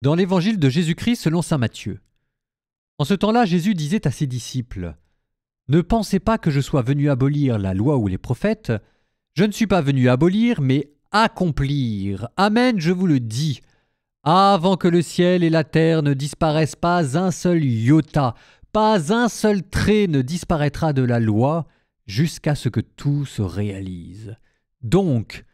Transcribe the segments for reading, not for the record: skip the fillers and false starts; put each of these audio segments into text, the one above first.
Dans l'évangile de Jésus-Christ selon saint Matthieu. En ce temps-là, Jésus disait à ses disciples : « Ne pensez pas que je sois venu abolir la loi ou les prophètes. Je ne suis pas venu abolir, mais accomplir. Amen, je vous le dis. Avant que le ciel et la terre ne disparaissent, pas un seul iota, pas un seul trait ne disparaîtra de la loi, jusqu'à ce que tout se réalise. Donc,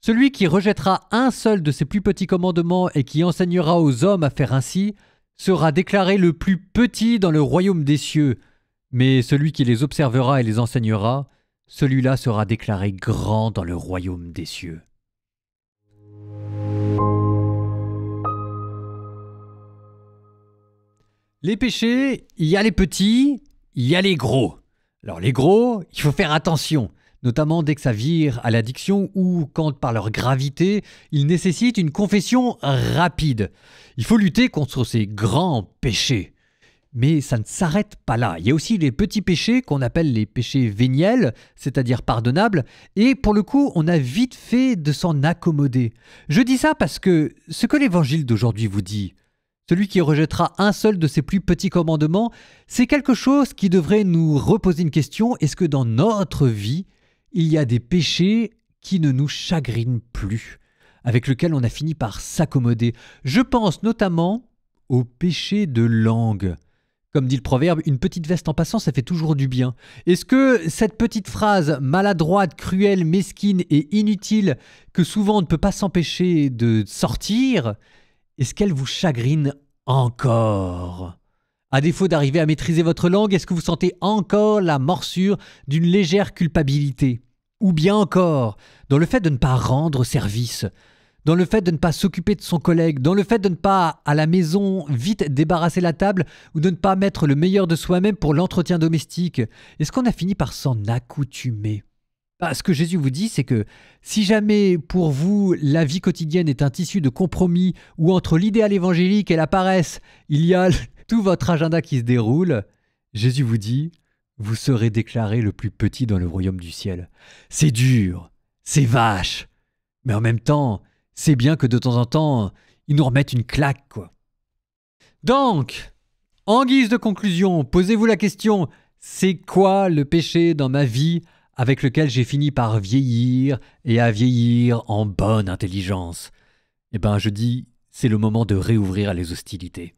celui qui rejettera un seul de ces plus petits commandements et qui enseignera aux hommes à faire ainsi, sera déclaré le plus petit dans le royaume des cieux. Mais celui qui les observera et les enseignera, celui-là sera déclaré grand dans le royaume des cieux. » Les péchés, il y a les petits, il y a les gros. Alors les gros, il faut faire attention, notamment dès que ça vire à l'addiction ou quand par leur gravité, ils nécessitent une confession rapide. Il faut lutter contre ces grands péchés. Mais ça ne s'arrête pas là. Il y a aussi les petits péchés qu'on appelle les péchés véniels, c'est-à-dire pardonnables, et pour le coup, on a vite fait de s'en accommoder. Je dis ça parce que ce que l'évangile d'aujourd'hui vous dit, celui qui rejettera un seul de ces plus petits commandements, c'est quelque chose qui devrait nous reposer une question. Est-ce que dans notre vie, il y a des péchés qui ne nous chagrinent plus, avec lesquels on a fini par s'accommoder? Je pense notamment aux péchés de langue. Comme dit le proverbe, une petite veste en passant, ça fait toujours du bien. Est-ce que cette petite phrase maladroite, cruelle, mesquine et inutile, que souvent on ne peut pas s'empêcher de sortir, est-ce qu'elle vous chagrine encore? À défaut d'arriver à maîtriser votre langue, est-ce que vous sentez encore la morsure d'une légère culpabilité? Ou bien encore, dans le fait de ne pas rendre service, dans le fait de ne pas s'occuper de son collègue, dans le fait de ne pas, à la maison, vite débarrasser la table ou de ne pas mettre le meilleur de soi-même pour l'entretien domestique, est-ce qu'on a fini par s'en accoutumer? Ce que Jésus vous dit, c'est que si jamais pour vous la vie quotidienne est un tissu de compromis où entre l'idéal évangélique et la paresse, il y a tout votre agenda qui se déroule, Jésus vous dit, vous serez déclaré le plus petit dans le royaume du ciel. C'est dur, c'est vache, mais en même temps, c'est bien que de temps en temps, ils nous remettent une claque, quoi. Donc, en guise de conclusion, posez-vous la question, c'est quoi le péché dans ma vie avec lequel j'ai fini par vieillir et à vieillir en bonne intelligence? Eh bien, je dis, c'est le moment de réouvrir les hostilités.